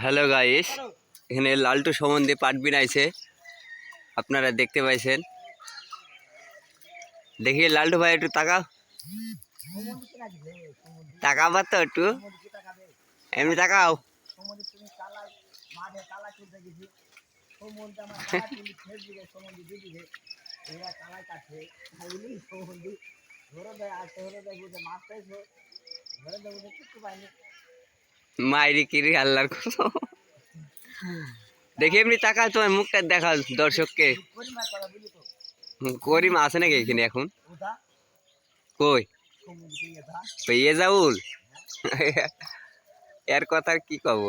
Hello guys, এখানে লালটু সম্বন্ধে পাট বিনাইছে, আপনারা দেখতে পাইছেন। দেখি লালটু ভাই একটু তাকাও, তাকাবার তো একটু এমনি তাকাও। মাইরি কিরি আল্লাহর কসম। দেখি এমনি তাকাও, তোমার মুখটা দেখাও দর্শককে। করিম আছে নাকি এখানে এখন? কই পেয়ে যাউল এর কথা আর কি কব।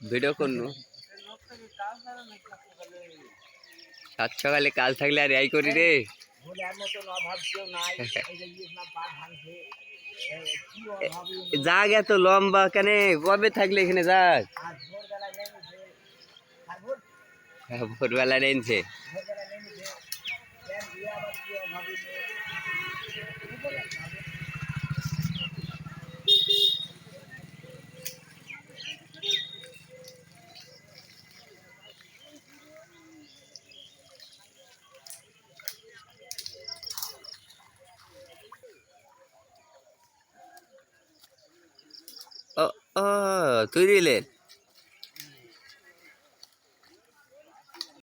ভিডিও করনু সাত সকালে কাজ থাকলে আর এই করি রে। যাক এত লম্বা কেন, কবে থাকলে এখানে যাক? ভোরবেলা নেনছে। ও ও তুই দিলেন